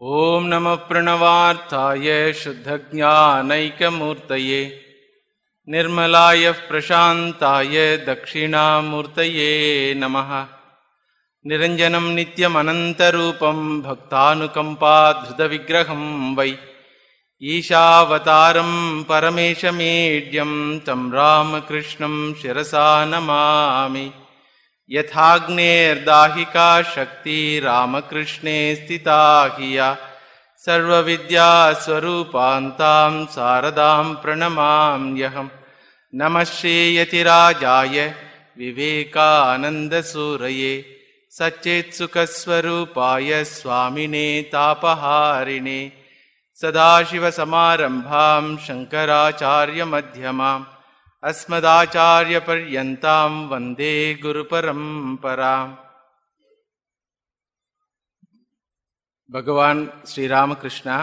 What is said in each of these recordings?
ओम नमः प्रणवार्थाय शुद्धज्ञानैकमूर्तये निर्मलाय प्रशान्ताय दक्षिणामूर्तये नमः। निरञ्जनं नित्यमनन्तरूपं भक्तानुकम्पाधृतविग्रहं वै ईशावतारं परमेशमेड्यं तं रामकृष्णं शिरसा नमामि। यथाग्नेर्दाहिका शक्ति रामकृष्णे स्थिता हिया सर्वविद्यास्वरूपान्तां शारदां प्रणमाम्यहम्। नमः श्रीयतिराजाय विवेकानन्दसूरये सच्चित्सुखस्वरूपाय स्वामिने तापहारिणे सदाशिवसमारम्भां शङ्कराचार्यमध्यमाम् अस्मदाचार्यपर्यन्तां वन्दे गुरुपरम्पराम्। Bhagavan Sri Ramakrishna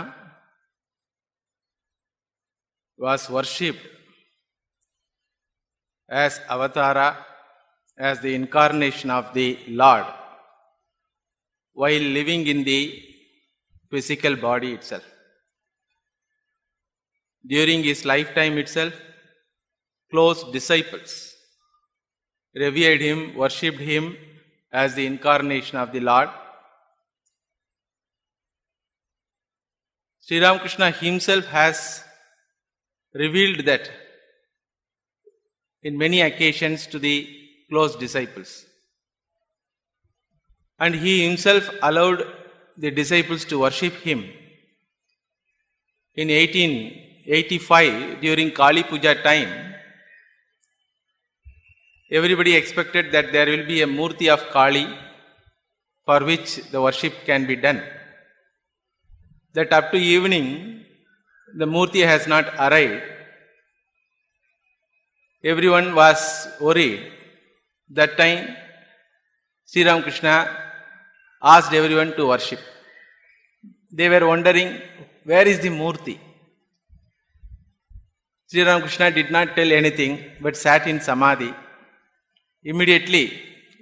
was worshipped as avatara, as the incarnation of the Lord, while living in the physical body itself. During his lifetime itself, close disciples revered him, worshipped him as the incarnation of the Lord. Sri Ramakrishna himself has revealed that in many occasions to the close disciples. And he himself allowed the disciples to worship him. In 1885, during Kali Puja time, everybody expected that there will be a Murti of Kali for which the worship can be done. That up to evening, the Murti has not arrived. Everyone was worried. That time, Sri Ramakrishna asked everyone to worship. They were wondering, where is the Murti? Sri Ramakrishna did not tell anything but sat in Samadhi. Immediately,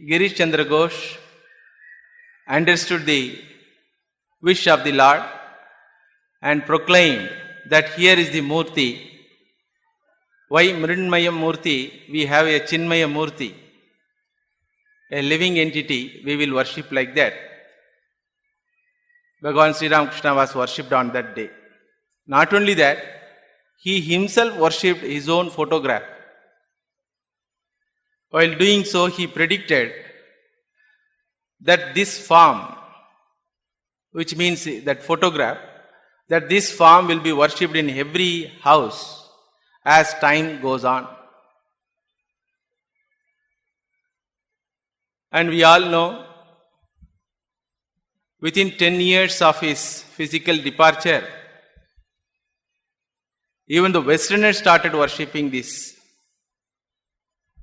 Girish Chandra Ghosh understood the wish of the Lord and proclaimed that here is the Murti. Why Mridmaya Murti? We have a Chinmaya Murti, a living entity, we will worship like that. Bhagavan Sri Ramakrishna was worshipped on that day. Not only that, he himself worshipped his own photograph. While doing so, he predicted that this form, which means that photograph, that this form will be worshipped in every house as time goes on. And we all know, within 10 years of his physical departure, even the Westerners started worshipping this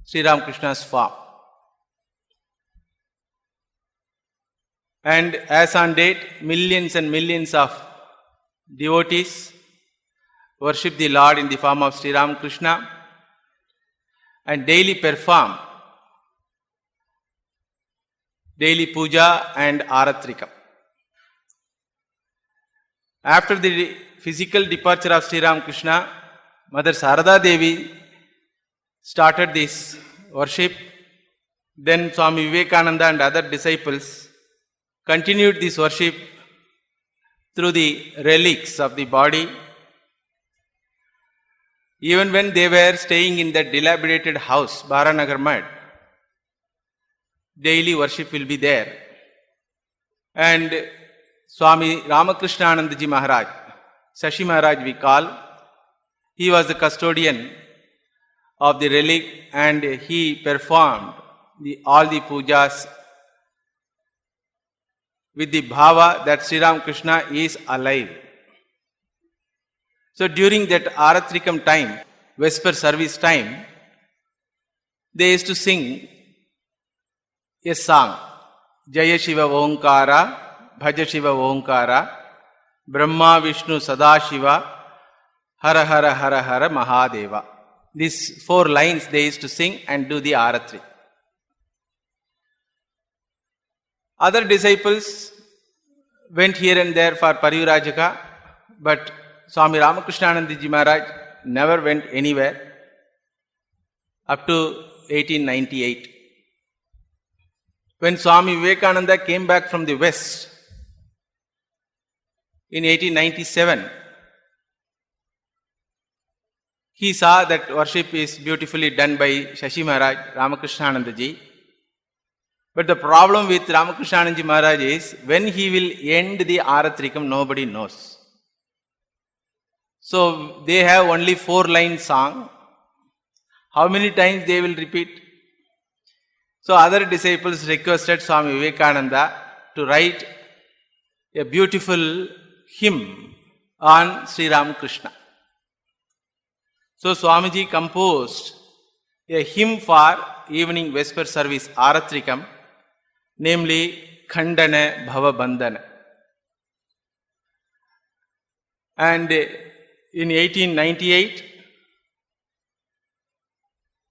Sri Ramakrishna's form. And as on date, millions and millions of devotees worship the Lord in the form of Sri Ramakrishna and daily perform daily puja and aratrikam. After the physical departure of Sri Ramakrishna, Mother Sarada Devi started this worship. Then Swami Vivekananda and other disciples continued this worship through the relics of the body. Even when they were staying in that dilapidated house, Baranagar Mad, daily worship will be there. And Swami Ramakrishnanandaji Maharaj, Shashi Maharaj we call, he was the custodian of the relic and he performed all the pujas with the bhava that Sri Ramakrishna is alive. So during that Aratrikam time, Vesper service time, they used to sing a song, Jaya Shiva Omkara, Bhaja Shiva Omkara, Brahma Vishnu Sadashiva, Hara Hara Hara Hara Mahadeva. These 4 lines they used to sing and do the Aratri. Other disciples went here and there for Parivrajaka, but Swami Ramakrishnananda Ji Maharaj never went anywhere up to 1898. When Swami Vivekananda came back from the West in 1897, he saw that worship is beautifully done by Shashi Maharaj, Ramakrishnananda Ji. But the problem with Ramakrishnananda Ji Maharaj is, when he will end the Aratrikam, nobody knows. So they have only 4-line song. How many times they will repeat? So other disciples requested Swami Vivekananda to write a beautiful hymn on Sri Ramakrishna. So Swamiji composed a hymn for evening Vesper service Aratrikam, namely Khandana Bhava Bandhana. And in 1898,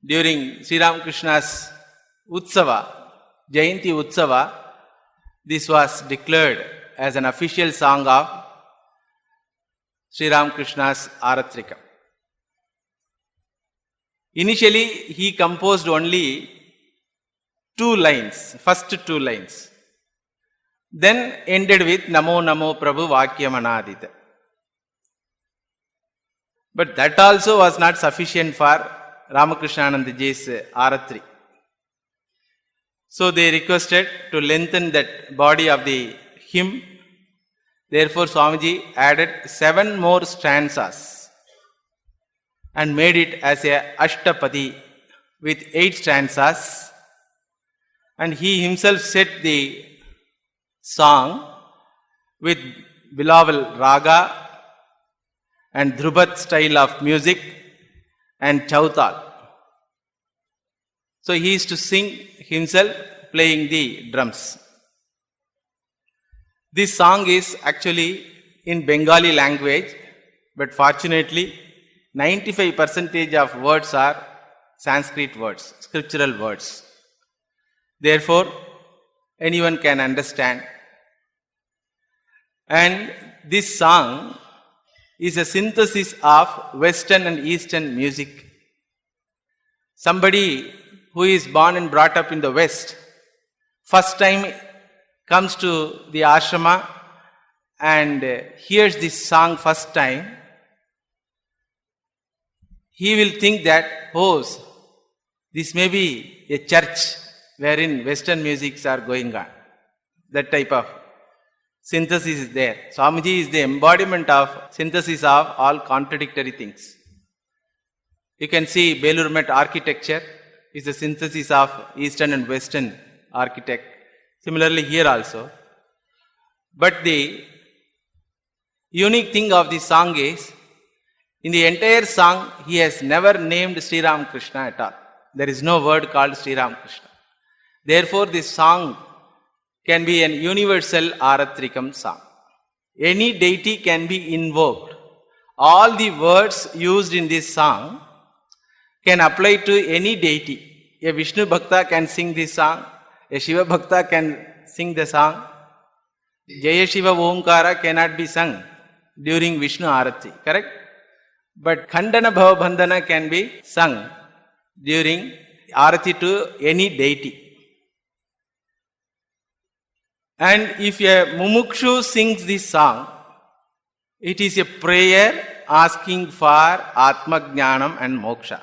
during Sri Ramakrishna's Utsava, Jayanti Utsava, this was declared as an official song of Sri Ramakrishna's Aratrikam. Initially, he composed only 2 lines, first 2 lines. Then ended with Namo Namo Prabhu Vakyamanadita. But that also was not sufficient for Ramakrishnananda Ji's Aratri. So they requested to lengthen that body of the hymn. Therefore, Swamiji added 7 more stanzas and made it as a Ashtapadi with 8 stanzas. And he himself set the song with Bilaval Raga and Dhrubat style of music and Chautal. So he used to sing himself playing the drums. This song is actually in Bengali language, but fortunately 95% of words are Sanskrit words, scriptural words. Therefore, anyone can understand. And this song is a synthesis of Western and Eastern music. Somebody who is born and brought up in the West, first time comes to the ashrama and hears this song first time, he will think that, oh, this may be a church wherein Western musics are going on. That type of synthesis is there. Swamiji is the embodiment of synthesis of all contradictory things. You can see Belur Met architecture is a synthesis of Eastern and Western architect. Similarly here also. But the unique thing of this song is, in the entire song, he has never named Sri Ramakrishna at all. There is no word called Sri Ramakrishna. Therefore, this song can be an universal Aratrikam song. Any deity can be invoked. All the words used in this song can apply to any deity. A Vishnu Bhakta can sing this song. A Shiva Bhakta can sing the song. Jaya Shiva Omkara cannot be sung during Vishnu Arati, correct? But Khandana Bhava Bandhana can be sung during Arati to any deity. And if a mumukshu sings this song, it is a prayer asking for Atma Jnanam and Moksha.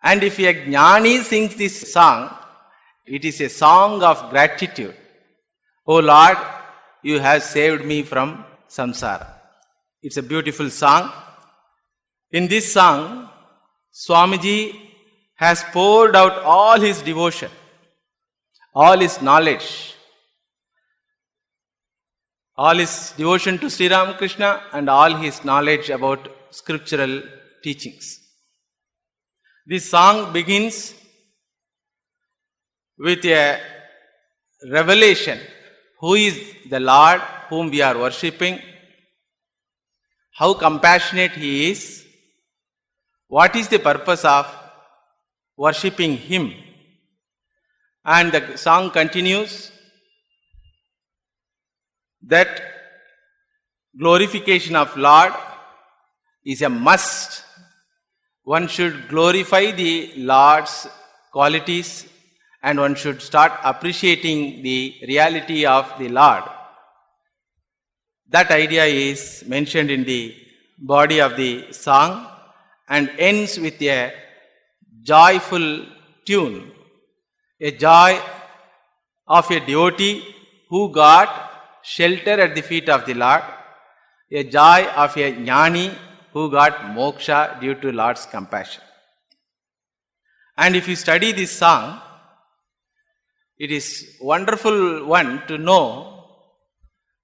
And if a jnani sings this song, it is a song of gratitude. Oh Lord, you have saved me from samsara. It's a beautiful song. In this song, Swamiji has poured out all his devotion, all his knowledge, all his devotion to Sri Ramakrishna and all his knowledge about scriptural teachings. This song begins with a revelation. Who is the Lord whom we are worshipping? How compassionate He is? What is the purpose of worshipping Him? And the song continues. that glorification of Lord is a must. One should glorify the Lord's qualities and one should start appreciating the reality of the Lord. That idea is mentioned in the body of the song and ends with a joyful tune, a joy of a devotee who got shelter at the feet of the Lord, a joy of a jnani who got moksha due to Lord's compassion. And if you study this song, it is wonderful one to know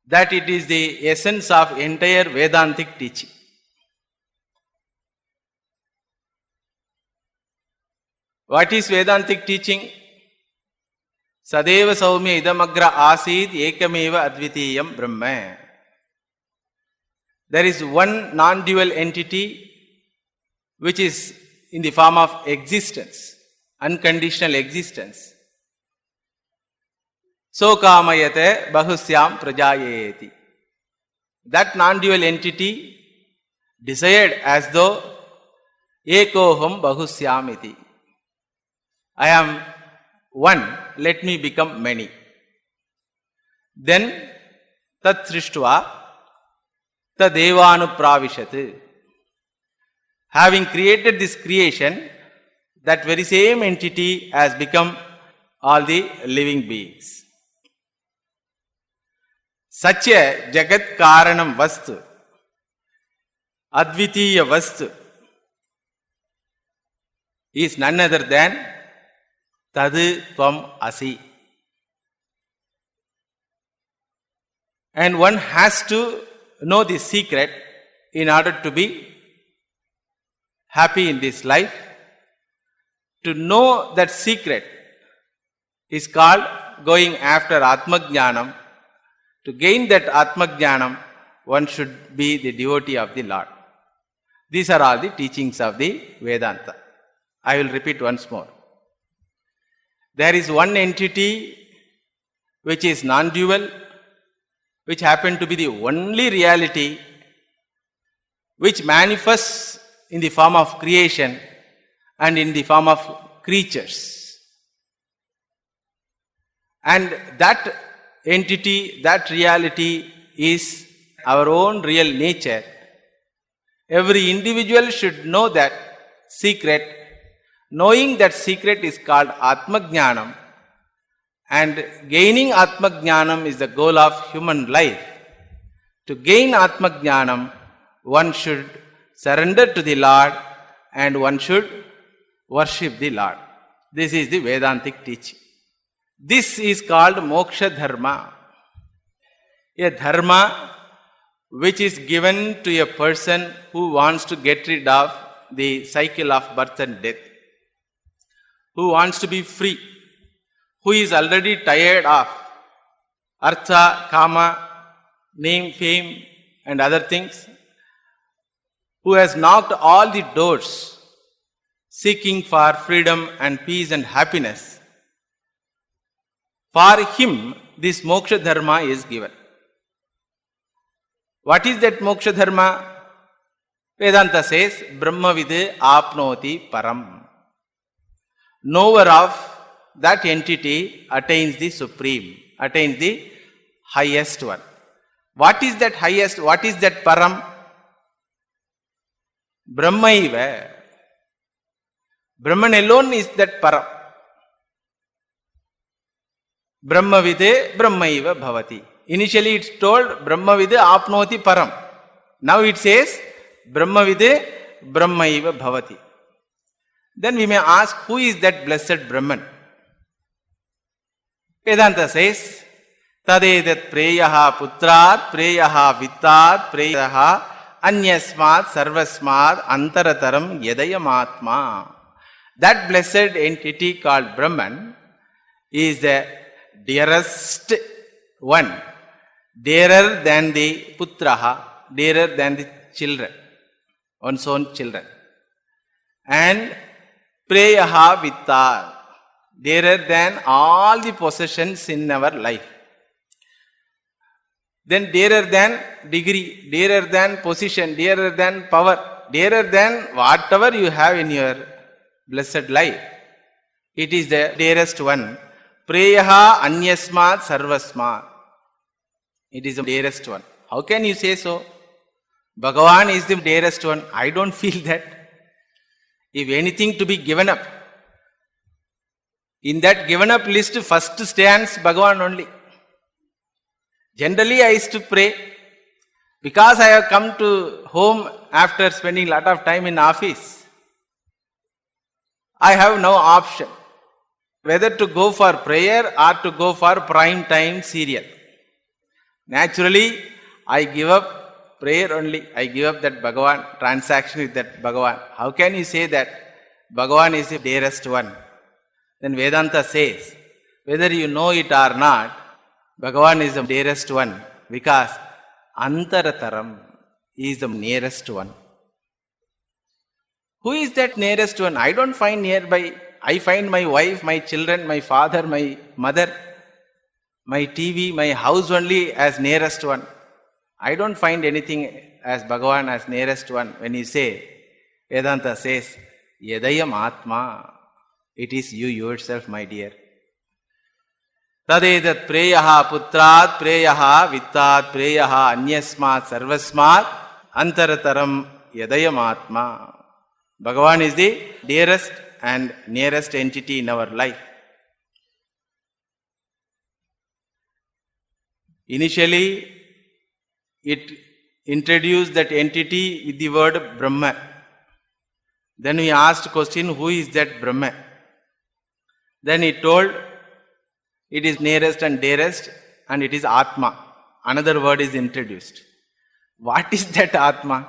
that it is the essence of entire Vedantic teaching. What is Vedantic teaching? Sadeva saumya idamagra asid ekameva advitiyam brahma. There is one non-dual entity which is in the form of existence, unconditional existence. So kamayate bahusyam prajayeti. That non-dual entity desired as though ekoham bahusyam iti. I am one, let me become many. Then tat srishtva tadevanu pravishat. Having created this creation, that very same entity has become all the living beings. Such a jagat karanam vastu, advitiya vastu, is none other than tadu tvam asi. And one has to know this secret in order to be happy in this life. To know that secret is called going after Atmajnanam. To gain that Atmajnanam, one should be the devotee of the Lord. These are all the teachings of the Vedanta. I will repeat once more. There is one entity which is non-dual, which happen to be the only reality, which manifests in the form of creation and in the form of creatures. And that entity, that reality is our own real nature. Every individual should know that secret. Knowing that secret is called Atmajnanam, and gaining Atmajnanam is the goal of human life. To gain Atmajnanam, one should surrender to the Lord and one should worship the Lord. This is the Vedantic teaching. This is called moksha dharma. A dharma which is given to a person who wants to get rid of the cycle of birth and death, who wants to be free, who is already tired of artha, kama, name, fame and other things, who has knocked all the doors seeking for freedom and peace and happiness. For him, this moksha dharma is given. What is that moksha dharma? Vedanta says, Brahmavid apnoti param. Knower of that entity attains the supreme, attains the highest one. What is that highest? What is that param? Brahmaiva. Brahman alone is that param. Brahmavide Brahmaiva bhavati. Initially it's told Brahmavide apnoti param. Now it says Brahmavide Brahmaiva bhavati. Then we may ask, who is that blessed Brahman? Vedanta says, Tadedat preyaha putrat, preyaha vittat, preyaha anyasmat sarvasmat antarataram yadayamatma. That blessed entity called Brahman is the dearest one, dearer than the putraha, dearer than the children, one's own children. And preyaha vittar, dearer than all the possessions in our life. then dearer than degree, dearer than position, dearer than power, dearer than whatever you have in your blessed life. It is the dearest one. Preyaha anyasmat sarvasmat. It is the dearest one. How can you say so? Bhagavan is the dearest one. I don't feel that. If anything to be given up, in that given up list, first stands Bhagavan only. Generally, I used to pray because I have come to home after spending a lot of time in office. I have no option whether to go for prayer or to go for prime time serial. Naturally, I give up prayer only. I give up that Bhagavan, transaction with that Bhagavan. How can you say that Bhagavan is the dearest one? Then Vedanta says, whether you know it or not, Bhagavan is the dearest one because Antarataram is the nearest one. Who is that nearest one? I don't find nearby. I find my wife, my children, my father, my mother, my TV, my house only as nearest one. I don't find anything as Bhagavan as nearest one. When you say, Vedanta says, Yadayam Atma, it is you yourself, my dear. Tadedat preyaha putrat preyaha vittat preyaha anyasmat sarvasmat antarataram yadayam atma. Bhagavan is the dearest and nearest entity in our life. Initially, it introduced that entity with the word Brahma. Then we asked question, who is that Brahma? Then he told, it is nearest and dearest and it is Atma. Another word is introduced. What is that Atma?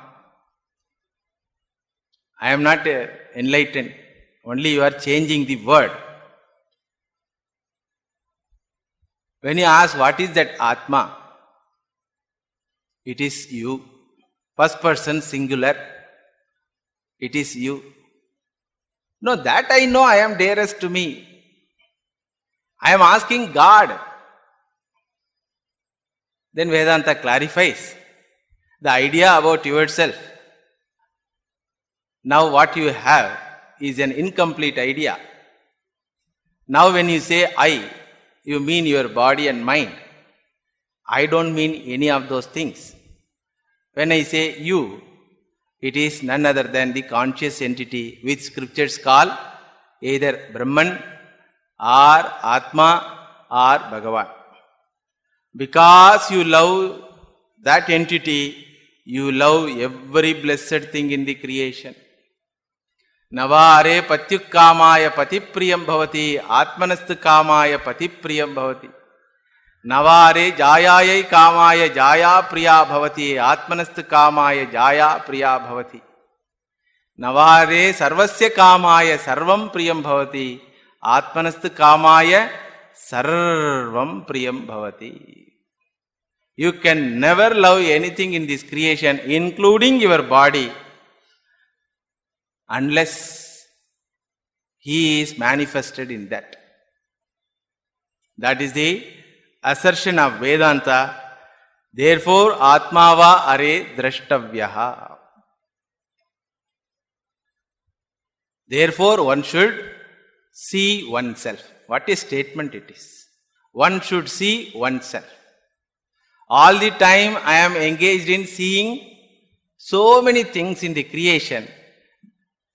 I am not enlightened. Only you are changing the word. When you ask what is that Atma, it is you. First person singular. It is you. No, that I know I am dearest to me. I am asking God. Then Vedanta clarifies the idea about yourself. Now what you have is an incomplete idea. Now when you say I, you mean your body and mind. I don't mean any of those things. When I say you, it is none other than the conscious entity which scriptures call either Brahman or Atma or Bhagavan. Because you love that entity, you love every blessed thing in the creation. Navare patyuk kamaya patipriyam bhavati atmanastu kamaya patipriyam bhavati. Navare jayayai kamaya jaya priya bhavati atmanastu kamaya jaya priya bhavati. Navare sarvasya kamaya sarvam priyam bhavati atmanastu kamaya sarvam priyam bhavati. You can never love anything in this creation, including your body, unless he is manifested in that. That is the assertion of Vedanta. Therefore, Atmava are drashtavyaha. Therefore, one should see oneself. What a statement it is. One should see oneself. All the time I am engaged in seeing so many things in the creation.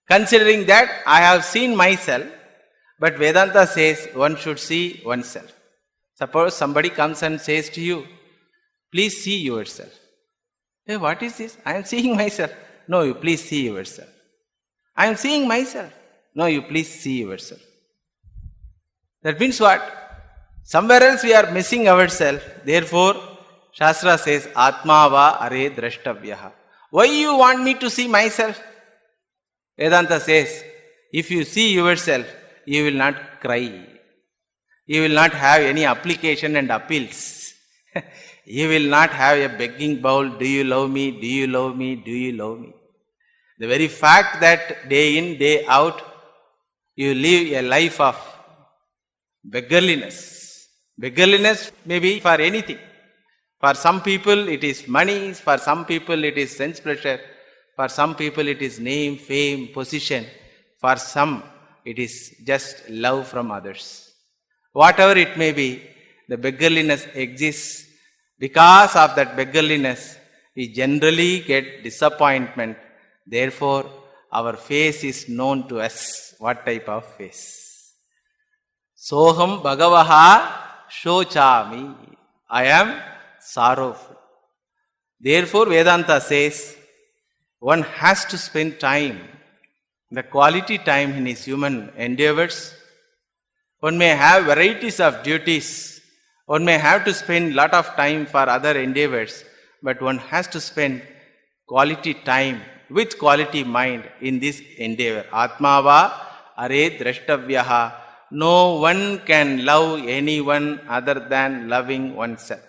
Considering that I have seen myself, but Vedanta says one should see oneself. Suppose somebody comes and says to you, please see yourself. Hey, what is this? I am seeing myself. No, you please see yourself. I am seeing myself. No, you please see yourself. That means what? Somewhere else we are missing ourselves. Therefore, Shastra says, Atmava are drashtavyaha. Why you want me to see myself? Vedanta says, if you see yourself, you will not cry. You will not have any application and appeals. You will not have a begging bowl, do you love me, do you love me, do you love me. The very fact that day in, day out, you live a life of beggarliness. Beggarliness may be for anything. For some people it is money, for some people it is sense pleasure, for some people it is name, fame, position, for some it is just love from others. Whatever it may be, the beggarliness exists. Because of that beggarliness, we generally get disappointment. Therefore, our face is known to us. What type of face? Soham Bhagavaha Shochami. I am sorrowful. Therefore, Vedanta says, one has to spend time, the quality time in his human endeavors. One may have varieties of duties. One may have to spend lot of time for other endeavors, but one has to spend quality time with quality mind in this endeavor. Atmava are drashtavyaha. No one can love anyone other than loving oneself.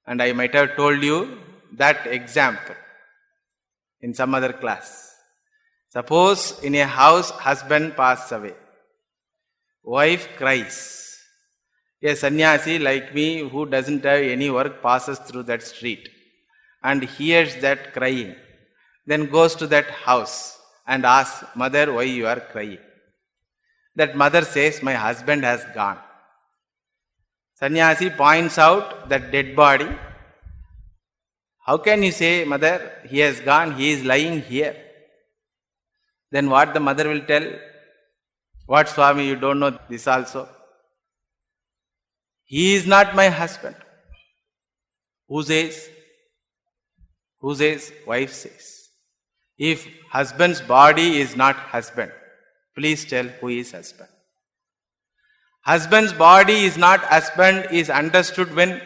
And I might have told you that example in some other class. Suppose in a house, husband passes away. Wife cries. A sannyasi like me who doesn't have any work passes through that street and hears that crying. Then goes to that house and asks, Mother, why you are crying? That mother says, my husband has gone. Sannyasi points out that dead body. How can you say, Mother, he has gone, he is lying here? Then what the mother will tell? What, Swami, you don't know this also? He is not my husband. Who says? Who says? Wife says. If husband's body is not husband, please tell who is husband. Husband's body is not husband is understood when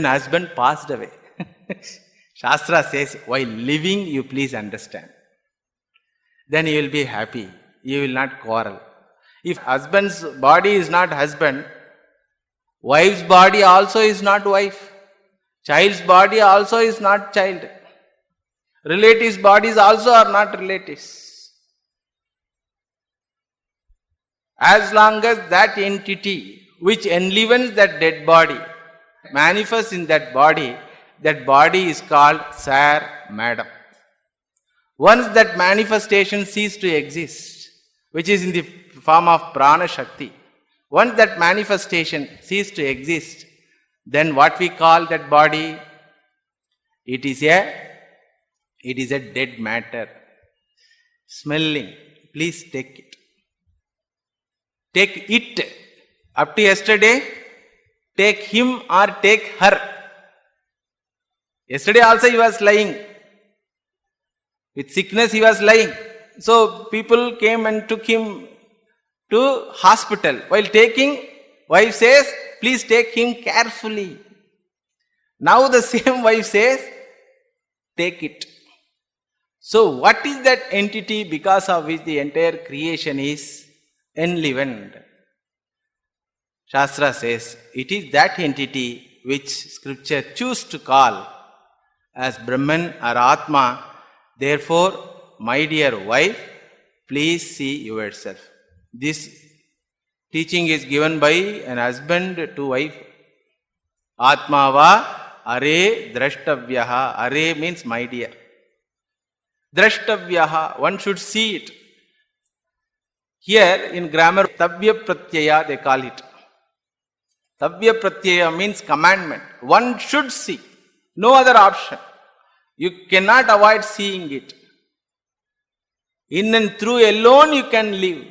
husband passed away. Shastra says, while living you please understand. Then you will be happy. You will not quarrel. If husband's body is not husband, wife's body also is not wife. Child's body also is not child. Relatives' bodies also are not relatives. As long as that entity which enlivens that dead body manifests in that body is called Sir, Madam. Once that manifestation ceases to exist, which is in the form of Prana Shakti, once that manifestation ceases to exist, then what we call that body? It is a dead matter. Smelling. Please take it. Take it. Up to yesterday, take him or take her. Yesterday also he was lying. With sickness he was lying. So people came and took him to hospital. While taking, wife says, please take him carefully. Now the same wife says, take it. So what is that entity because of which the entire creation is enlivened? Shastra says, it is that entity which scripture choose to call as Brahman or Atma. Therefore, my dear wife, please see yourself. This teaching is given by an husband to wife. Atmava are drashtavyaha. Are means my dear. Drashtavyaha, one should see it. Here in grammar, tavya pratyaya they call it. Tavya pratyaya means commandment. One should see. No other option. You cannot avoid seeing it. In and through alone you can live.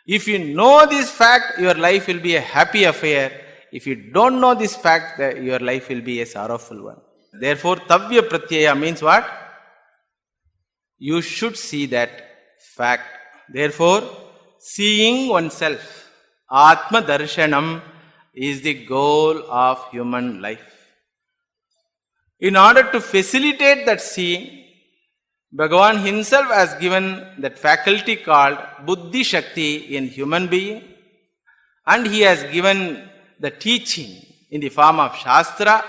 If you know this fact, your life will be a happy affair. If you don't know this fact, your life will be a sorrowful one. Therefore, tavya pratyaya means what? You should see that fact. Therefore, seeing oneself, Atma Darshanam, is the goal of human life. In order to facilitate that seeing, Bhagavan himself has given that faculty called Buddhi Shakti in human being, and he has given the teaching in the form of Shastra,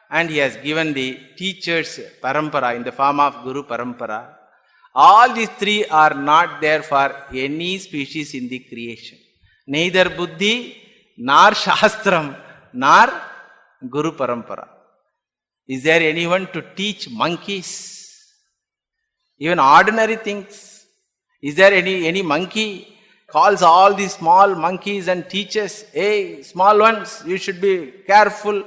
and he has given the teachers Parampara in the form of Guru Parampara. All these three are not there for any species in the creation. Neither Buddhi, nor Shastram, nor Guru Parampara. Is there anyone to teach monkeys? Even ordinary things. Is there any monkey calls all these small monkeys and teaches, hey, small ones, you should be careful.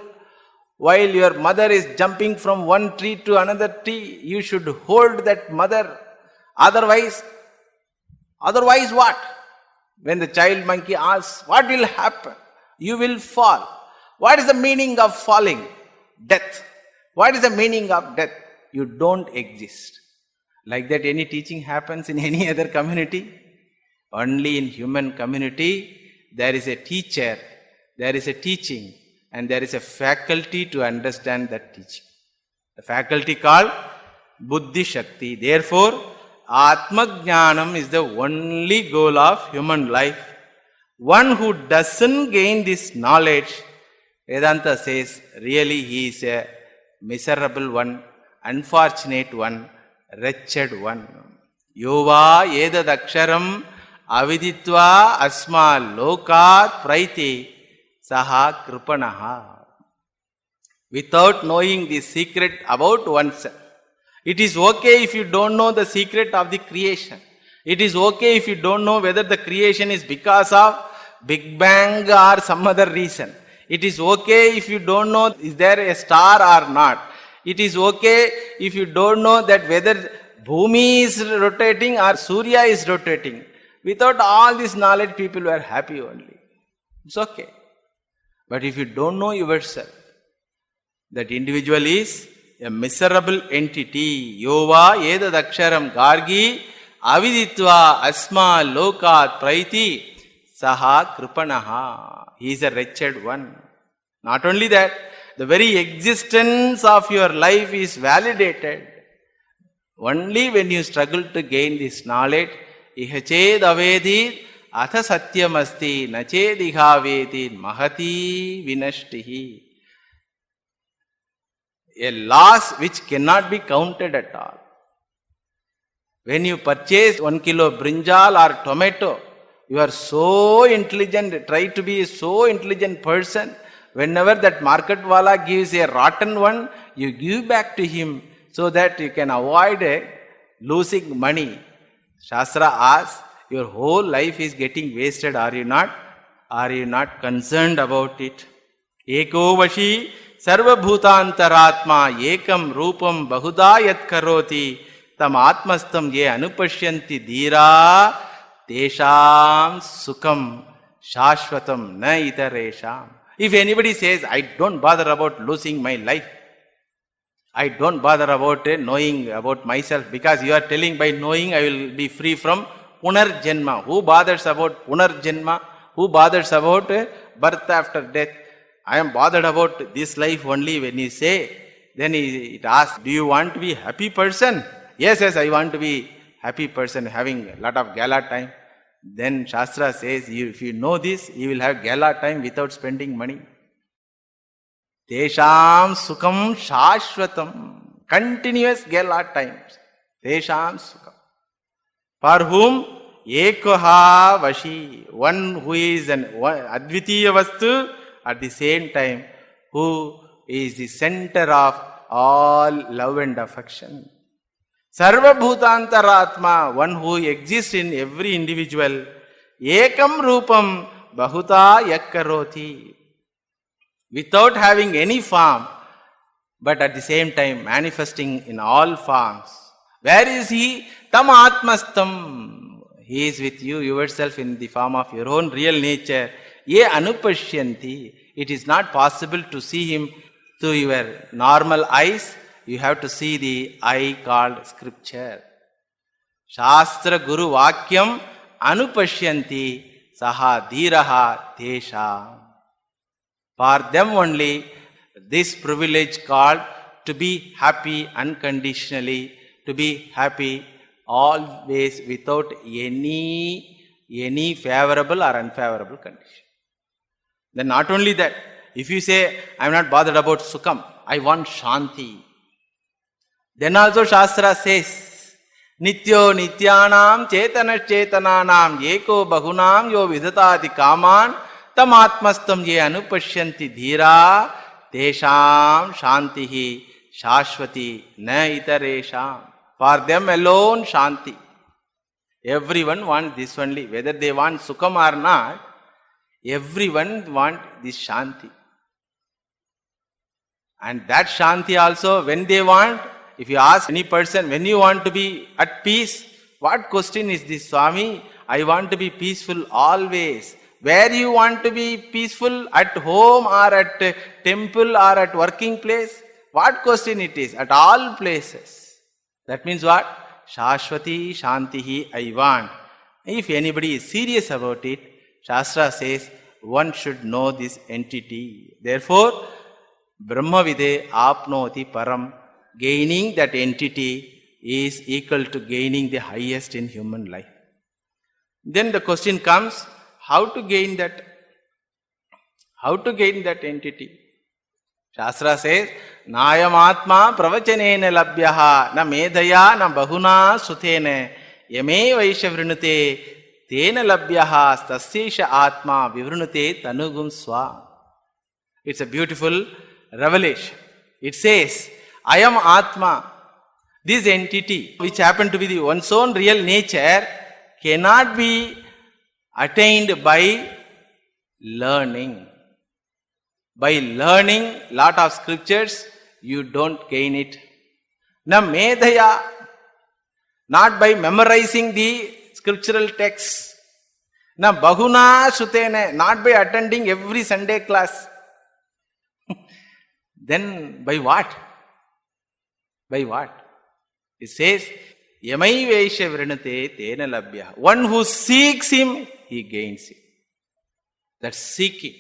While your mother is jumping from one tree to another tree, you should hold that mother. Otherwise what? When the child monkey asks, what will happen? You will fall. What is the meaning of falling? Death. What is the meaning of death? You don't exist. Like that, any teaching happens in any other community? Only in human community, there is a teacher, there is a teaching, and there is a faculty to understand that teaching. The faculty called Buddhi Shakti. Therefore, Atma Jnanam is the only goal of human life. One who doesn't gain this knowledge, Vedanta says, really he is a miserable one, unfortunate one, wretched one. Yova edadaksharam aviditva asma lokat praiti saha kripanaha. Without knowing the secret about oneself. It is okay if you don't know the secret of the creation. It is okay if you don't know whether the creation is because of Big Bang or some other reason. It is okay if you don't know is there a star or not. It is okay if you don't know that whether Bhumi is rotating or Surya is rotating. Without all this knowledge, people were happy only. It's okay. But if you don't know yourself, that individual is a miserable entity. Yova edadaksharam gargi aviditva asma lokat praiti saha kripanaha. He is a wretched one. Not only that, the very existence of your life is validated. Only when you struggle to gain this knowledge, ihached avedi atha satyamasti nached ihavedi mahati vinashtihi. A loss which cannot be counted at all. When you purchase 1 kilo brinjal or tomato, you are so intelligent, try to be a so intelligent person. Whenever that market wala gives a rotten one, you give back to him so that you can avoid losing money. Shastra asks, your whole life is getting wasted, are you not? Are you not concerned about it? Eko vashi sarva bhutantaratma ekam rupam bahuda yat karoti tam atmastam ye anupashyanti dhira tesham sukham shashvatam na itaresham. If anybody says, I don't bother about losing my life, I don't bother about knowing about myself, because you are telling by knowing I will be free from punarjanma. Who bothers about punarjanma? Who bothers about birth after death? I am bothered about this life only. When you say, then it asks, do you want to be a happy person? Yes, I want to be a happy person, having a lot of gala time. Then Shastra says, if you know this, you will have gala time without spending money. Tesham sukham shashvatam. Continuous gala times. Tesham sukham. For whom? Ekoha vashi. One who is an advitiya vastu, at the same time, who is the center of all love and affection. Sarva bhutantaratma, one who exists in every individual. Ekam rupam bahuta yakkaroti. Without having any form, but at the same time manifesting in all forms. Where is he? Tam atmastam. He is with you yourself in the form of your own real nature. Ye anupashyanti. It is not possible to see him through your normal eyes. You have to see the eye called scripture. Shastra Guru Vakyam Anupashyanti Saha Dhiraha Tesha. For them only, this privilege called to be happy unconditionally, to be happy always without any favorable or unfavorable condition. Then not only that, if you say, I am not bothered about Sukham, I want Shanti. Then also Shastra says, Nityo Nityanam Chetana Chetananam Yeko Bahunam Yo Vidhatati Kaman tam atmastam ye anupashyanti dhira tesham shantihi shashvati na itaresham. For them alone shanti. Everyone wants this only. Whether they want sukham or not, everyone wants this shanti. And that shanti also, when they want, if you ask any person, when you want to be at peace, what question is this, Swami? I want to be peaceful always. Where you want to be peaceful? At home or at temple or at working place? What question it is? At all places. That means what? Shashvati Shantihi I want. If anybody is serious about it, Shastra says one should know this entity. Therefore, Brahmavide apnoti param. Gaining that entity is equal to gaining the highest in human life. Then the question comes, how to gain that? How to gain that entity? Shastra says, Nayam Atma pravachanena labhyaha na medhaya na bahuna sutene yame vaisha vrinute tena labhyaha stasyesha atma vivrunute tanugum swa. It's a beautiful revelation. It says, I am Atma. This entity, which happen to be the one's own real nature, cannot be attained by learning. By learning lot of scriptures, you don't gain it. Na medhaya, not by memorizing the scriptural texts. Na bahuna sutene, not by attending every Sunday class. Then by what? By what? It says, Yamai Vaisha Vrinate Tena Labhya. One who seeks him, he gains him. That's seeking.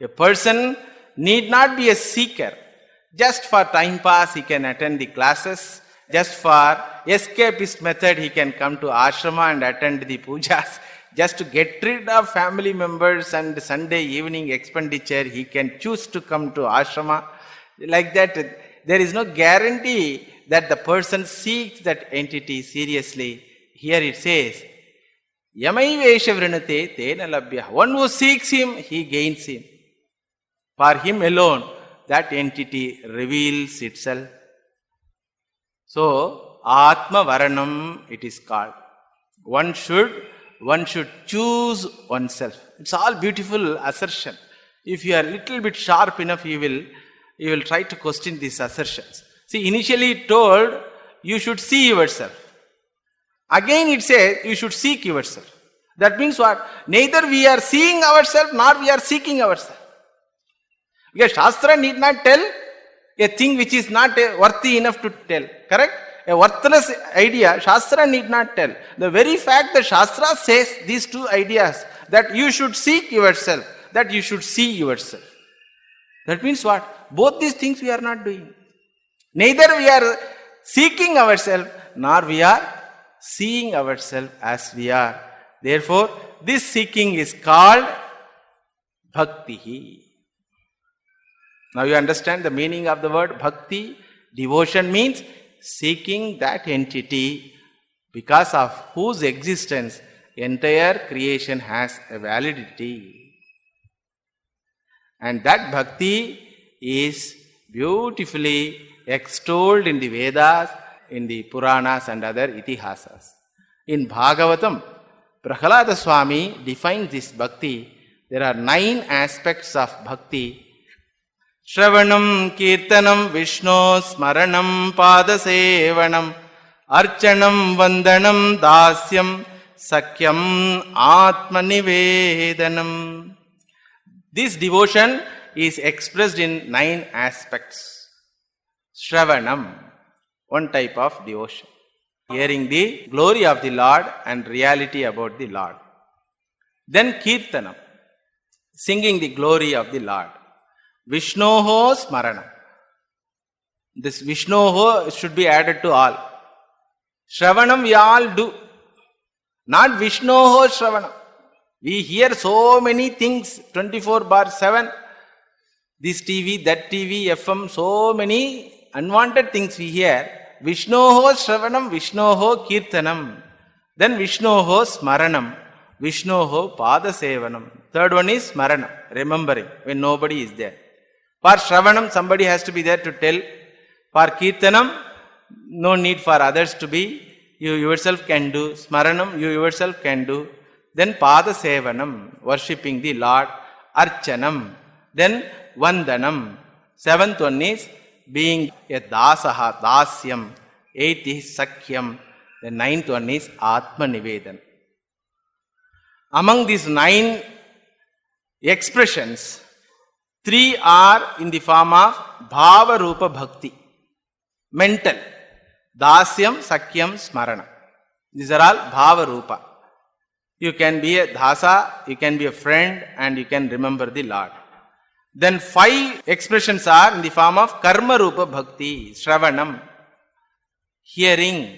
A person need not be a seeker. Just for time pass, he can attend the classes. Just for escapist method, he can come to ashrama and attend the pujas. Just to get rid of family members and Sunday evening expenditure, he can choose to come to ashrama. Like that, there is no guarantee that the person seeks that entity seriously. Here it says, Yamai Vesha Vrinate Tena Labhya. One who seeks him, he gains him. For him alone, that entity reveals itself. So, Atma Varanam it is called. One should choose oneself. It's all beautiful assertion. If you are a little bit sharp enough, you will try to question these assertions. See, initially it told, you should see yourself. Again it says, you should seek yourself. That means what? Neither we are seeing ourselves, nor we are seeking ourselves. Because Shastra need not tell a thing which is not worthy enough to tell. Correct? A worthless idea, Shastra need not tell. The very fact that Shastra says these two ideas, that you should seek yourself, that you should see yourself. That means what? Both these things we are not doing. Neither we are seeking ourselves, nor we are seeing ourselves as we are. Therefore, this seeking is called bhakti. Now you understand the meaning of the word bhakti? Devotion means seeking that entity because of whose existence entire creation has a validity. And that bhakti is beautifully extolled in the Vedas, in the Puranas and other itihasas. In Bhagavatam, Prahalada Swami defines this bhakti. There are 9 aspects of bhakti. Shravanam, Kirtanam, Vishnu, Smaranam, Padasevanam, Archanam, Vandanam, Dasyam, Sakyam, Atmanivedanam. This devotion is expressed in 9 aspects. Shravanam, one type of devotion. Hearing the glory of the Lord and reality about the Lord. Then Kirtanam, singing the glory of the Lord. Vishnoho Smaranam. This Vishnoho should be added to all. Shravanam we all do. Not Vishnoho Shravanam. We hear so many things 24/7. This TV, that TV, FM, so many unwanted things we hear. Vishnoho Shravanam, Vishnoho Kirtanam. Then Vishnoho Smaranam, Vishnoho Padasevanam. Third one is Smaranam, remembering when nobody is there. For Shravanam, somebody has to be there to tell. For Kirtanam, no need for others to be. You yourself can do. Smaranam, you yourself can do. Then Pada Sevanam, worshipping the Lord. Archanam. Then Vandanam. Seventh one is being a Dasaha, Dasyam. Eighth is Sakhyam. The ninth one is Atma Nivedan. Among these 9 expressions, 3 are in the form of Bhava Rupa Bhakti. Mental. Dasyam, Sakyam, Smarana. These are all Bhava Rupa. You can be a Dasa, you can be a friend, and you can remember the Lord. Then 5 expressions are in the form of Karma Rupa Bhakti. Shravanam, hearing,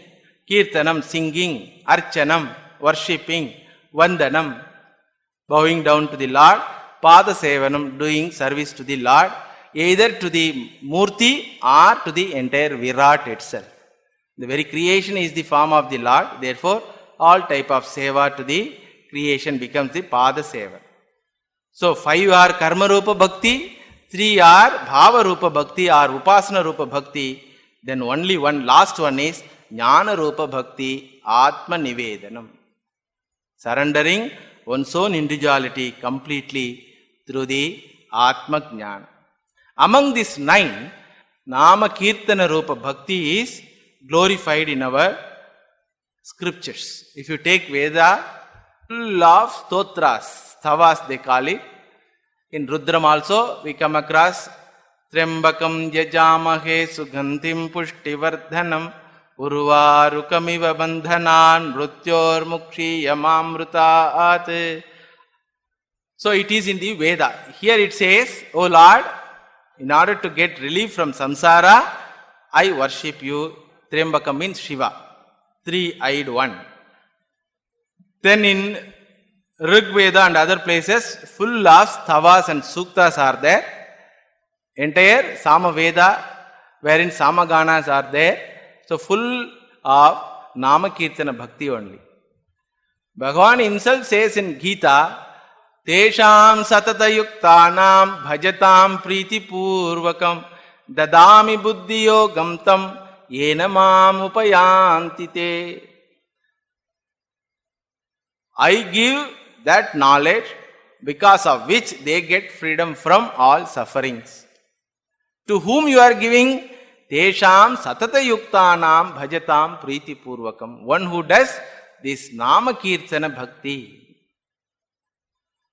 Kirtanam, singing, Archanam, worshipping, Vandanam, bowing down to the Lord, Pada Sevanam, doing service to the Lord, either to the Murti or to the entire Virat itself. The very creation is the form of the Lord, therefore all type of seva to the creation becomes the Pada Seva. So 5 are Karma Rupa Bhakti, 3 are Bhava Rupa Bhakti or Upasana Rupa Bhakti, then only one last one is Jnana Rupa Bhakti, Atma Nivedanam. Surrendering one's own individuality completely through the Atma Jnana. Among these 9, Nama Kirtana Rupa Bhakti is glorified in our scriptures. If you take Veda, full of stotras, thavas they call it. In Rudram also we come across Trembakam Yajamahe Sugandhim Pushtivardhanam Urvarukamiva Bandhanan Mrutyor Mukshi Yamamrutaat. So it is in the Veda. Here it says, O Lord, in order to get relief from samsara, I worship you. Trembakam means Shiva, 3-eyed one. Then in Rig Veda and other places, full of sthavas and suktas are there. Entire Sama Veda, wherein Samaganas are there. So full of Nama Kirtana Bhakti only. Bhagavan himself says in Gita, Tesham satata yuktanam bhajatam priti purvakam dadami buddhiyo gamtam yenamam upayantite. I give that knowledge because of which they get freedom from all sufferings. To whom you are giving? Tesham satata yuktanam bhajatam priti purvakam. One who does this Nama Kirtana Bhakti.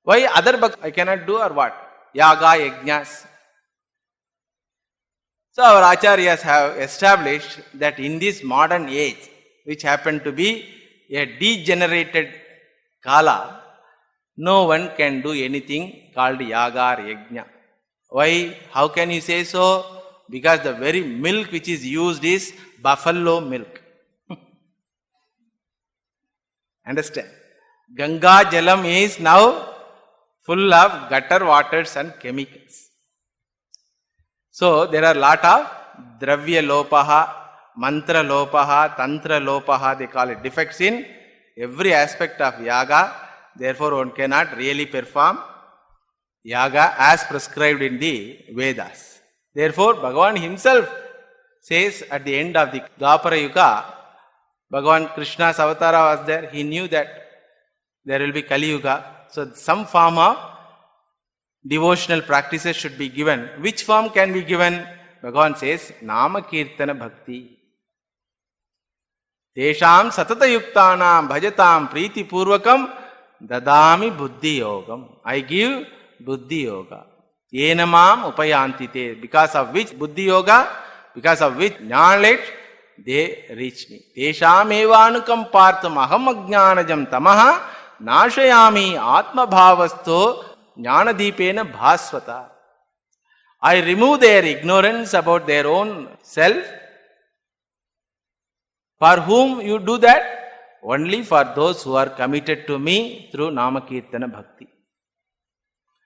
Why other bhakti I cannot do or what? Yaga, yajnas. So our acharyas have established that in this modern age, which happened to be a degenerated kala, no one can do anything called yaga or yajna. Why? How can you say so? Because the very milk which is used is buffalo milk. Understand? Ganga Jalam is now full of gutter waters and chemicals. So there are lot of dravya lopaha, mantra lopaha, tantra lopaha, they call it, defects in every aspect of yaga. Therefore one cannot really perform yaga as prescribed in the Vedas. Therefore Bhagavan himself says at the end of the Dwapara Yuga, Bhagavan Krishna's avatara was there, he knew that there will be Kali Yuga. So some form of devotional practices should be given. Which form can be given? Bhagavan says, Nama Kirtana Bhakti. Tesham satata yuktanam bhajatam priti purvakam dadami buddhi yogam. I give buddhi yoga. Yenamam upayantite. Because of which buddhi yoga, because of which knowledge, they reach me. Tesham evanukam partham aham ajnanajam tamaha nashayami atma bhavasto jnanadipena bhasvata. I remove their ignorance about their own self. For whom you do that? Only for those who are committed to me through Namakirtana Bhakti.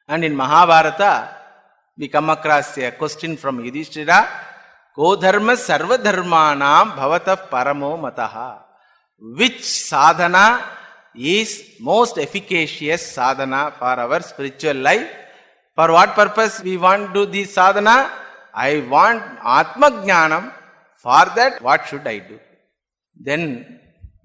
And in Mahabharata, we come across a question from Yudhishthira, Ko dharma sarva dharmanam bhavata paramo mataha. Which sadhana is most efficacious sadhana for our spiritual life. For what purpose we want to do this sadhana? I want Atma Jnanam. For that, what should I do? Then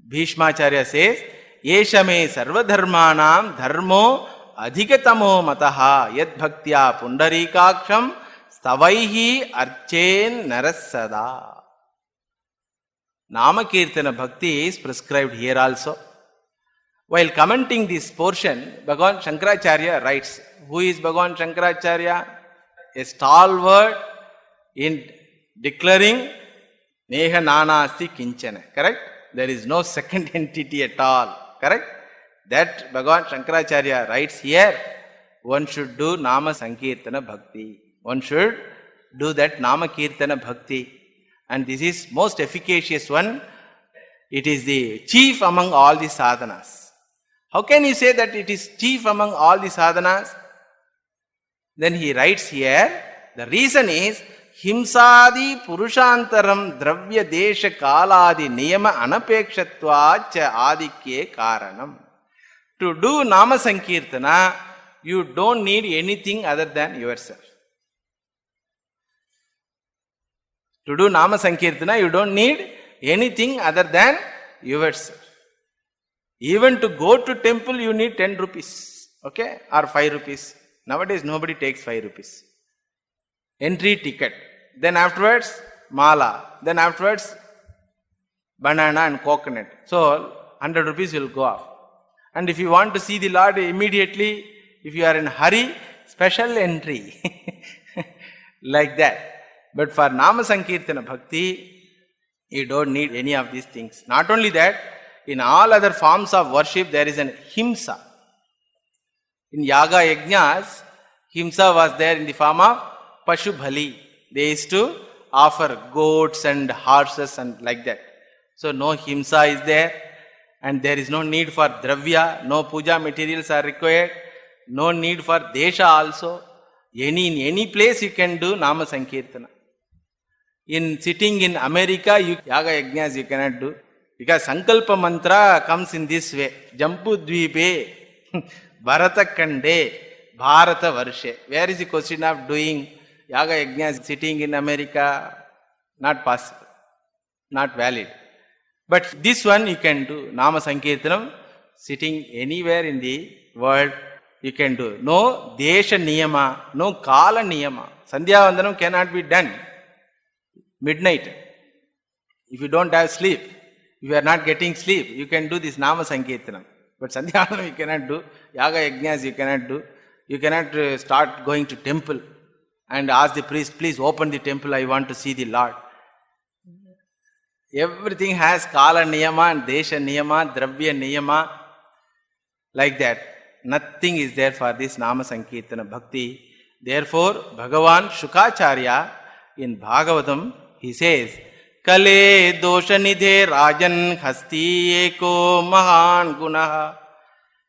Bhishmacharya says, Yesha me sarva dharmanam dharmo adhikatamo mataha yad bhaktya pundarikaksham stavaihi archen narasada. Nama Kirtana Bhakti is prescribed here also. While commenting this portion, Bhagavan Shankaracharya writes, who is Bhagavan Shankaracharya? A stalwart in declaring Neha Nanasti Kinchana. Correct? There is no second entity at all. Correct? That Bhagavan Shankaracharya writes here, one should do Nama Sankirtana Bhakti. One should do that Nama Kirtana Bhakti. And this is most efficacious one. It is the chief among all the sadhanas. How can you say that it is chief among all the sadhanas? Then he writes here, the reason is, Himsadi Purushantaram Dravya Desha Kaladi Niyama Anapekshatva Cha Adikye Karanam. To do Nama Sankirtana, you don't need anything other than yourself. To do Nama Sankirtana, you don't need anything other than yourself. Even to go to temple, you need 10 rupees, okay, or 5 rupees. Nowadays, nobody takes 5 rupees. Entry ticket. Then afterwards, mala. Then afterwards, banana and coconut. So, 100 rupees will go off. And if you want to see the Lord immediately, if you are in a hurry, special entry. Like that. But for Nama Sankirtana Bhakti, you don't need any of these things. Not only that, in all other forms of worship, there is an himsa. In Yaga Yajnas, himsa was there in the form of Pashubhali. They used to offer goats and horses and like that. So no himsa is there, and there is no need for dravya, no puja materials are required, no need for desha also. In any place you can do Nama Sankirtana. In sitting in America, Yaga Yajnas you cannot do. Because Sankalpa Mantra comes in this way. Jambu Dvipe, Bharata Kande, Bharata Varshe. Where is the question of doing Yaga Yajnas sitting in America? Not possible. Not valid. But this one you can do. Nama Sankirtanam, sitting anywhere in the world, you can do. No Desha Niyama, no Kala Niyama. Sandhya Vandanam cannot be done midnight. If you don't have sleep, if you are not getting sleep, you can do this Nama Sankirtanam. But Sandhya Vandanam you cannot do. Yaga Yajnas you cannot do. You cannot start going to temple and ask the priest, please open the temple, I want to see the Lord. Everything has Kala Niyama and Desha Niyama, Dravya Niyama, like that. Nothing is there for this Nama Sankirtana Bhakti. Therefore, Bhagavan Shukacharya in Bhagavatam, he says, Kale dosha nidhe rajan hasti eko mahan gunaha.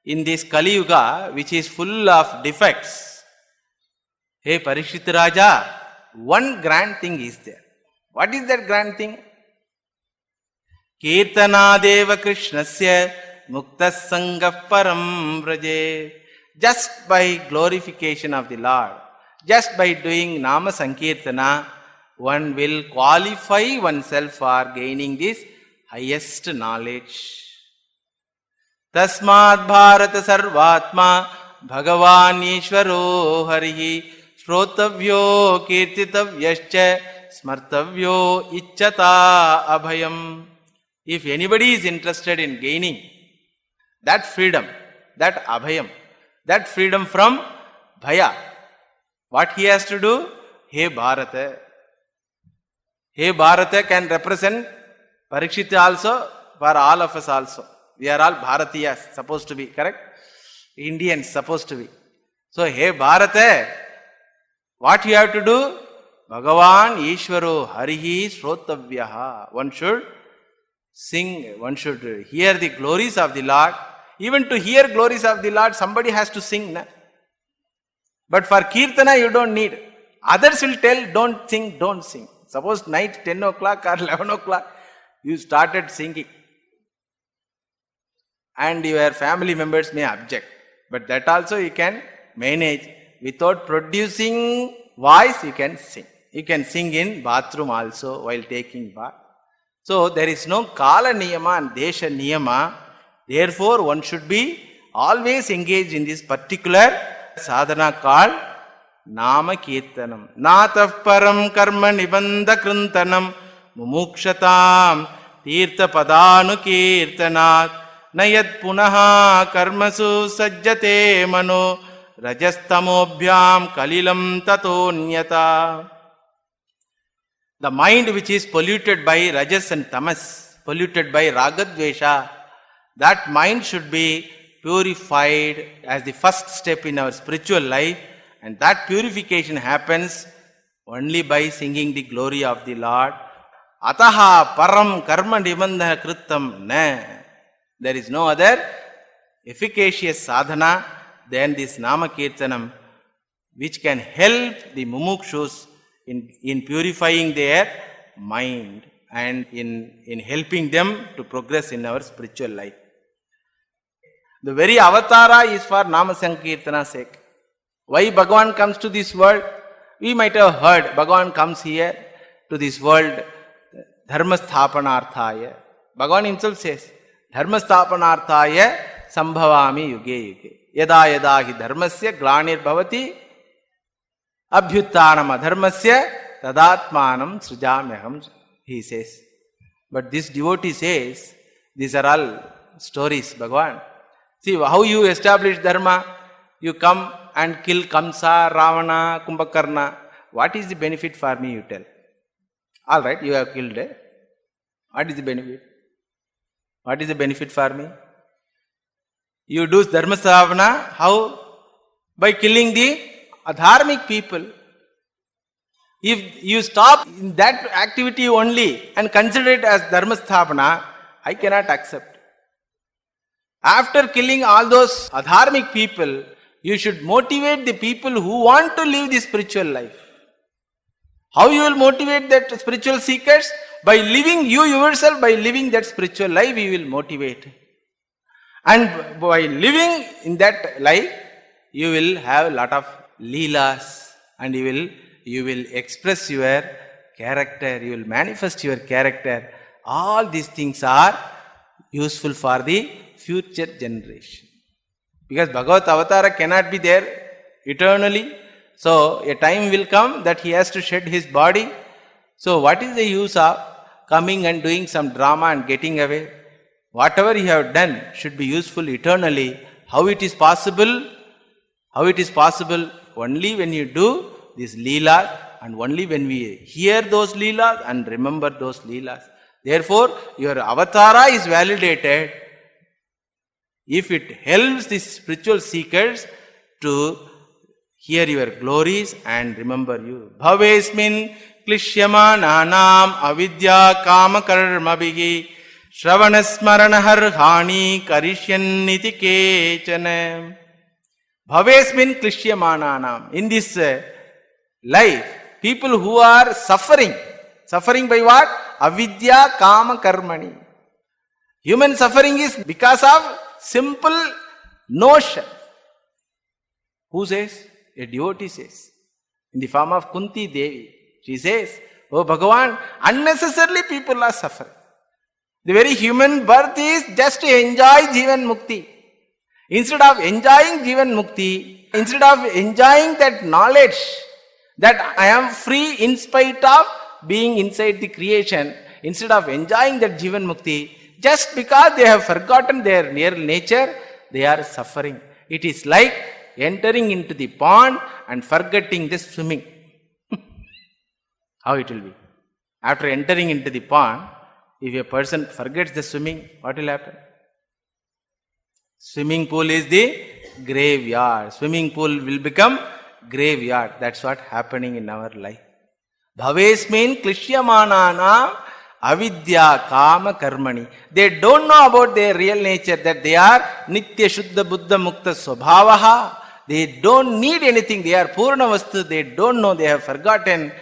In this Kali Yuga, which is full of defects, hey Parikshit Raja, one grand thing is there. What is that grand thing? Kirtanadeva Krishnasya Muktas Sangha Param Vraje. Just by glorification of the Lord, just by doing Nama Sankirtana, one will qualify oneself for gaining this highest knowledge. Tasmad Bharata Sarvatma Bhagavan Ishvaro Harihi Shrotavyo Kirtitavyascha Smartavyo Ichchata Abhayam. If anybody is interested in gaining that freedom, that abhayam, that freedom from bhaya, what he has to do? Hey Bharata. Hey Bharata can represent Parikshit also, for all of us also. We are all Bharatiyas, supposed to be, correct? Indians, supposed to be. So, hey Bharata, what you have to do? Bhagavan Ishvaro Harihi Shrotavyaha. One should sing, one should hear the glories of the Lord. Even to hear glories of the Lord, somebody has to sing. Na? But for Kirtana, you don't need. Others will tell, don't sing, don't sing. Suppose night 10 o'clock or 11 o'clock, you started singing. and your family members may object. But that also you can manage. Without producing voice, you can sing. You can sing in bathroom also while taking bath. So there is no Kala Niyama and Desha Niyama. Therefore, one should be always engaged in this particular sadhana called Nama Kirtanam. Natah param karma nibandha krintanam mumukshatam tirtha padanu kirtanat nayat punaha karmasu sajjate mano rajastamobhyam kalilam tatonyata. The mind which is polluted by rajas and tamas, polluted by ragadvesha, that mind should be purified as the first step in our spiritual life, and that purification happens only by singing the glory of the Lord. Ataha param karma nibandha krittam na. There is no other efficacious sadhana than this Nama Kirtanam, which can help the mumukshus in purifying their mind and in helping them to progress in our spiritual life. The very avatara is for Nama Sankirtana's sake. Why Bhagavan comes to this world? We might have heard Bhagavan comes here to this world Dharma Sthapanarthaya. Bhagavan himself says, Dharma Sthapanarthaya Sambhavami Yuge Yuge. Yada yada hi dharmasya glanir bhavati abhyuttanam adharmasya tadatmanam srijamyaham, he says. But this devotee says, these are all stories, Bhagavan. See how you establish dharma. You come and kill Kamsa, Ravana, Kumbhakarna. What is the benefit for me, you tell? Alright, you have killed. What is the benefit? What is the benefit for me? You do dharma sthavana, how? By killing the adharmic people. If you stop in that activity only and consider it as dharma sthavana, I cannot accept. After killing all those adharmic people, you should motivate the people who want to live the spiritual life. How you will motivate that spiritual seekers? By living you yourself, by living that spiritual life, you will motivate. And by living in that life, you will have a lot of leelas, and you will express your character, you will manifest your character. All these things are useful for the future generation. Because Bhagavat Avatara cannot be there eternally. So a time will come that he has to shed his body. So what is the use of coming and doing some drama and getting away? Whatever you have done should be useful eternally. How it is possible? How it is possible? Only when you do this leela, and only when we hear those leelas and remember those leelas. Therefore, your avatara is validated if it helps the spiritual seekers to hear your glories and remember you. Bhavesmin klishyamananam avidya kama karmabhihi shravanasmaranharhani karishyaniti kechana. Bhavesmin klishyamananam. In this life, people who are suffering by what? Avidya kama karmani. Human suffering is because of simple notion. Who says? A devotee says. In the form of Kunti Devi. She says, oh Bhagavan, unnecessarily people are suffering. The very human birth is just to enjoy Jivan Mukti. Instead of enjoying Jivan Mukti, instead of enjoying that knowledge that I am free in spite of being inside the creation, instead of enjoying that Jivan Mukti, just because they have forgotten their real nature, they are suffering. It is like entering into the pond and forgetting the swimming. How it will be? After entering into the pond, if a person forgets the swimming, what will happen? Swimming pool is the graveyard. Swimming pool will become graveyard. That's what happening in our life. Bhavesmin klishyamananam avidya kama karmani. They don't know about their real nature, that they are nitya shuddha buddha mukta swabhavaha. They don't need anything. They are purna vastu. They don't know. They have forgotten.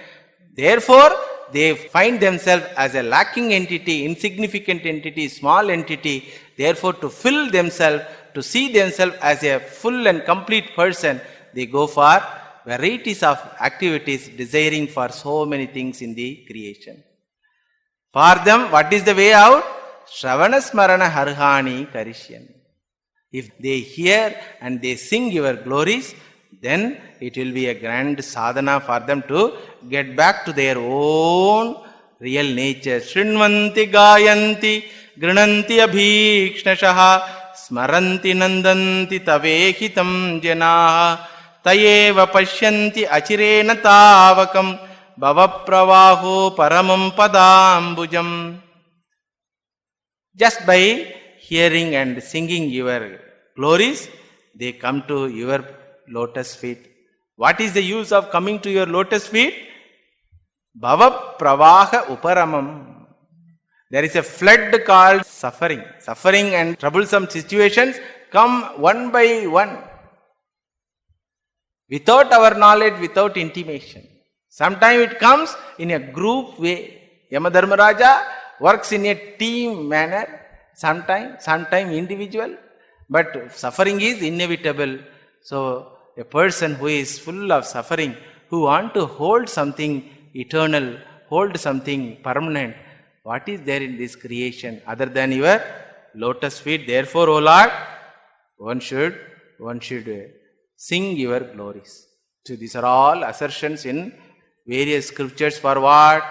Therefore, they find themselves as a lacking entity, insignificant entity, small entity. Therefore, to fill themselves, to see themselves as a full and complete person, they go for varieties of activities, desiring for so many things in the creation. For them, what is the way out? Shravana Smarana Harhani Karishyan. If they hear and they sing your glories, then it will be a grand sadhana for them to get back to their own real nature. Shrinvanti gayanti grinanti abhikshnashaha smaranti nandanti tavehitam janaha tayeva pashyanti achirena tavakam bhavapravaho paramam padambujam. Just by hearing and singing your glories, they come to your lotus feet. What is the use of coming to your lotus feet? Bhava pravaha uparamam. There is a flood called suffering. Suffering and troublesome situations come one by one. Without our knowledge, without intimation. Sometimes it comes in a group way. Yamadharmaraja works in a team manner. Sometime individual, but suffering is inevitable. So a person who is full of suffering, who want to hold something eternal, hold something permanent, what is there in this creation other than your lotus feet? Therefore, O Lord, one should sing your glories. So these are all assertions in various scriptures for what?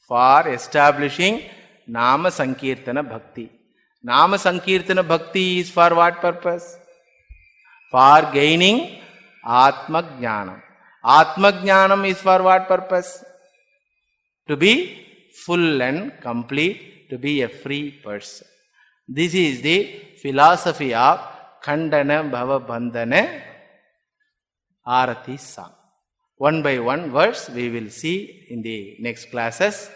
For establishing Nama Sankirtana Bhakti. Nama Sankirtana Bhakti is for what purpose? For gaining Atma Jnanam. Atma Jnanam is for what purpose? To be full and complete, to be a free person. This is the philosophy of Khandana Bhava Bandhana Arati Sang. One by one verse we will see in the next classes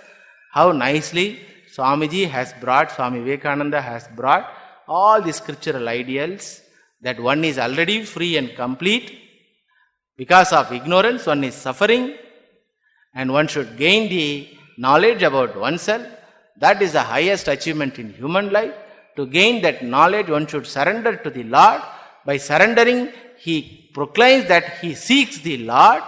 how nicely Swamiji has brought, Swami Vivekananda has brought all the scriptural ideals that one is already free and complete. Because of ignorance, one is suffering and one should gain the knowledge about oneself. That is the highest achievement in human life. To gain that knowledge, one should surrender to the Lord. By surrendering, he proclaims that he seeks the Lord,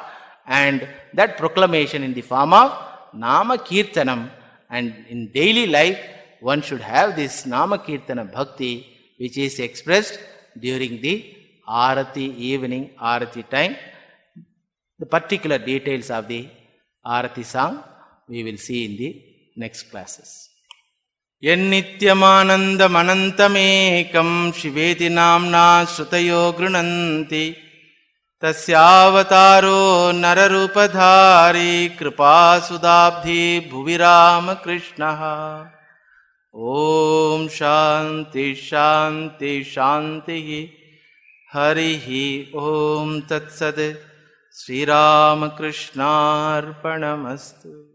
and that proclamation in the form of Nama Kirtanam. And in daily life, one should have this Nama Kirtana Bhakti, which is expressed during the Arati, evening Arati time. The particular details of the Arati song we will see in the next classes. Yennityamananda manantamekam shiveti namna shrutayo grunanti tasyavataro nararupadhari kripa sudabdhi bhuvi Rama Krishna. Om Shanti Shanti Shanti Harihi Om Tat Sat Sri Rama Krishna Arpanamastu.